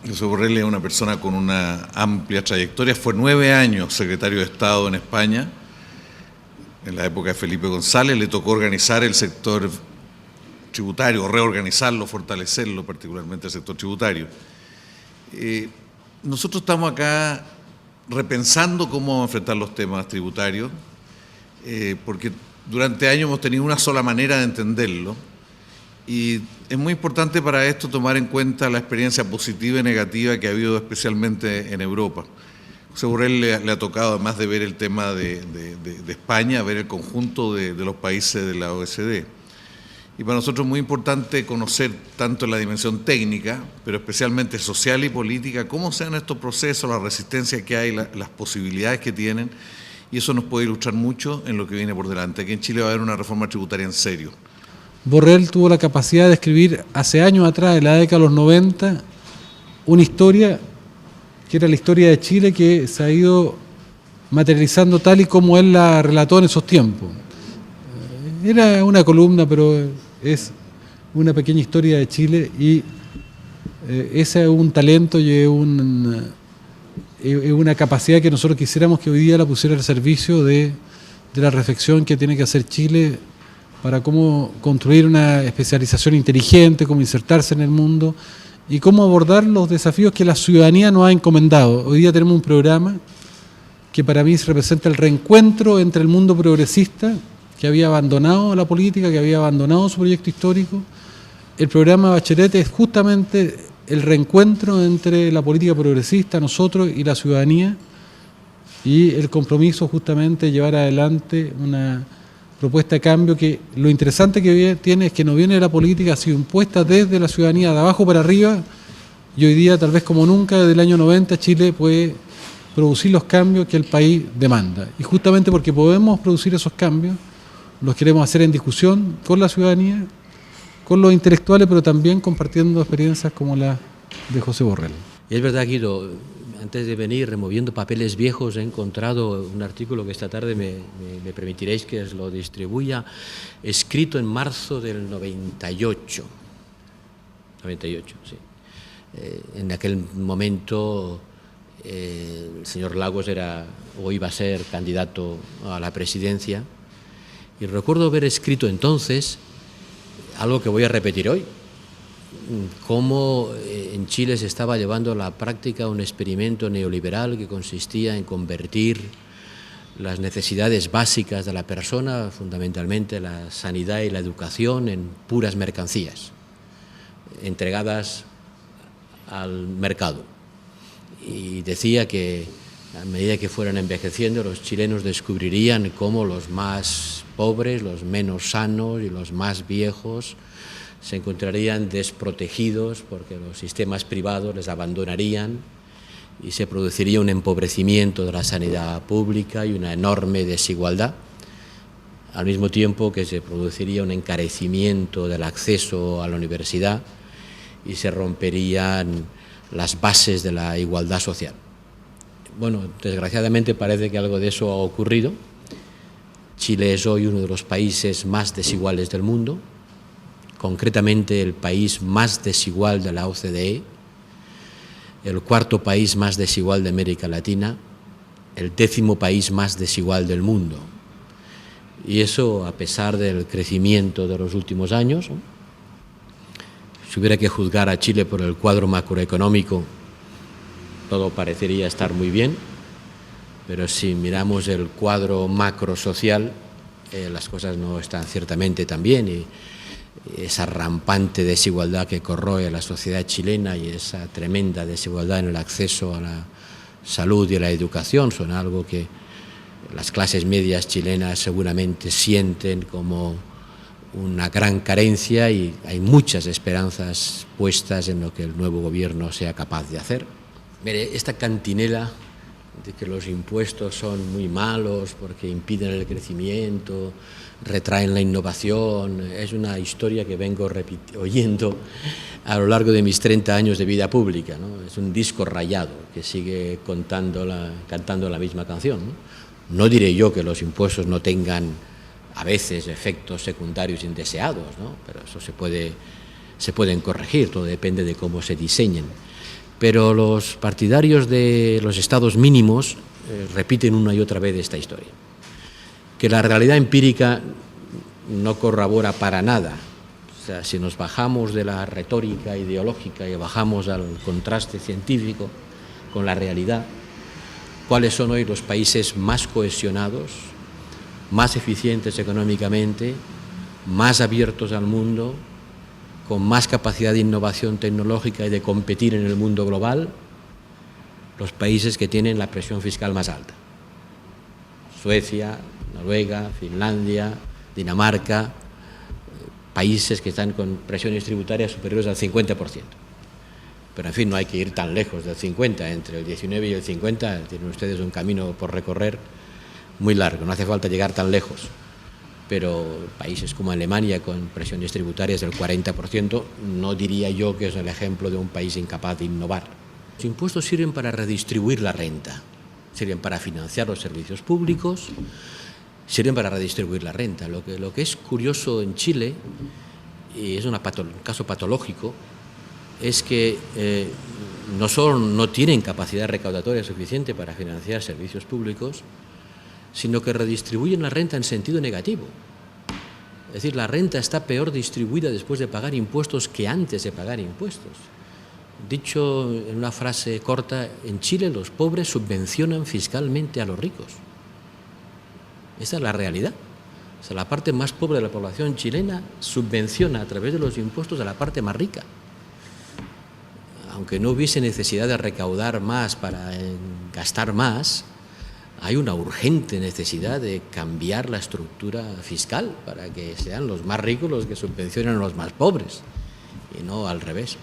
José Borrell es una persona con una amplia trayectoria, fue 9 años secretario de Estado en España, en la época de Felipe González, le tocó organizar el sector tributario, reorganizarlo, fortalecerlo, particularmente el sector tributario. Nosotros estamos acá repensando cómo enfrentar los temas tributarios, porque durante años hemos tenido una sola manera de entenderlo, y es muy importante para esto tomar en cuenta la experiencia positiva y negativa que ha habido especialmente en Europa. José Borrell le ha tocado, además de ver el tema de España, ver el conjunto de los países de la OECD. Y para nosotros es muy importante conocer tanto la dimensión técnica, pero especialmente social y política, cómo se dan estos procesos, la resistencia que hay, las posibilidades que tienen, y eso nos puede ilustrar mucho en lo que viene por delante. Aquí en Chile va a haber una reforma tributaria en serio. Borrell tuvo la capacidad de escribir hace años atrás, en la década de los 90, una historia que era la historia de Chile, que se ha ido materializando tal y como él la relató en esos tiempos. Era una columna, pero es una pequeña historia de Chile, y ese es un talento y es una capacidad que nosotros quisiéramos que hoy día la pusiera al servicio de la reflexión que tiene que hacer Chile para cómo construir una especialización inteligente, cómo insertarse en el mundo y cómo abordar los desafíos que la ciudadanía nos ha encomendado. Hoy día tenemos un programa que para mí representa el reencuentro entre el mundo progresista, que había abandonado la política, que había abandonado su proyecto histórico. El programa Bachelet es justamente el reencuentro entre la política progresista, nosotros y la ciudadanía, y el compromiso justamente de llevar adelante una propuesta de cambio que lo interesante que tiene es que no viene de la política, ha sido impuesta desde la ciudadanía de abajo para arriba, y hoy día, tal vez como nunca, desde el año 90, Chile puede producir los cambios que el país demanda. Y justamente porque podemos producir esos cambios, los queremos hacer en discusión con la ciudadanía, con los intelectuales, pero también compartiendo experiencias como la de José Borrell. Y es verdad, Guido, antes de venir removiendo papeles viejos he encontrado un artículo que esta tarde me permitiréis que os lo distribuya, escrito en marzo del 98. 98, sí. En aquel momento el señor Lagos era o iba a ser candidato a la presidencia, y recuerdo haber escrito entonces algo que voy a repetir hoy: cómo en Chile se estaba llevando a la práctica un experimento neoliberal que consistía en convertir las necesidades básicas de la persona, fundamentalmente la sanidad y la educación, en puras mercancías, entregadas al mercado. Y decía que a medida que fueran envejeciendo, los chilenos descubrirían cómo los más pobres, los menos sanos y los más viejos se encontrarían desprotegidos porque los sistemas privados les abandonarían, y se produciría un empobrecimiento de la sanidad pública y una enorme desigualdad, al mismo tiempo que se produciría un encarecimiento del acceso a la universidad y se romperían las bases de la igualdad social. Bueno, desgraciadamente parece que algo de eso ha ocurrido. Chile es hoy uno de los países más desiguales del mundo, concretamente el país más desigual de la OCDE, el cuarto país más desigual de América Latina, el 10º país más desigual del mundo. Y eso a pesar del crecimiento de los últimos años, ¿no? Si hubiera que juzgar a Chile por el cuadro macroeconómico, todo parecería estar muy bien, pero si miramos el cuadro macrosocial, las cosas no están ciertamente tan bien, y esa rampante desigualdad que corroe la sociedad chilena y esa tremenda desigualdad en el acceso a la salud y a la educación son algo que las clases medias chilenas seguramente sienten como una gran carencia, y hay muchas esperanzas puestas en lo que el nuevo gobierno sea capaz de hacer. Mire, esta cantinela de que los impuestos son muy malos porque impiden el crecimiento, retraen la innovación, es una historia que vengo oyendo a lo largo de mis 30 años de vida pública, ¿no? Es un disco rayado que sigue cantando la misma canción, ¿no? No diré yo que los impuestos no tengan a veces efectos secundarios indeseados, ¿no? Pero eso se pueden corregir, todo depende de cómo se diseñen. Pero los partidarios de los estados mínimos repiten una y otra vez esta historia. Que la realidad empírica no corrobora para nada. O sea, si nos bajamos de la retórica ideológica y bajamos al contraste científico con la realidad, ¿cuáles son hoy los países más cohesionados, más eficientes económicamente, más abiertos al mundo, con más capacidad de innovación tecnológica y de competir en el mundo global? Los países que tienen la presión fiscal más alta. Suecia, Noruega, Finlandia, Dinamarca, países que están con presiones tributarias superiores al 50%. Pero en fin, no hay que ir tan lejos del 50%, entre el 19 y el 50 tienen ustedes un camino por recorrer muy largo, no hace falta llegar tan lejos. Pero países como Alemania, con presiones tributarias del 40%, no diría yo que es el ejemplo de un país incapaz de innovar. Los impuestos sirven para redistribuir la renta, sirven para financiar los servicios públicos, sirven para redistribuir la renta. Lo que es curioso en Chile, y es un caso patológico, es que no solo no tienen capacidad recaudatoria suficiente para financiar servicios públicos, sino que redistribuyen la renta en sentido negativo. Es decir, la renta está peor distribuida después de pagar impuestos que antes de pagar impuestos. Dicho en una frase corta, en Chile los pobres subvencionan fiscalmente a los ricos. Esa es la realidad. O sea, la parte más pobre de la población chilena subvenciona a través de los impuestos a la parte más rica. Aunque no hubiese necesidad de recaudar más para gastar más, hay una urgente necesidad de cambiar la estructura fiscal para que sean los más ricos los que subvencionan a los más pobres y no al revés.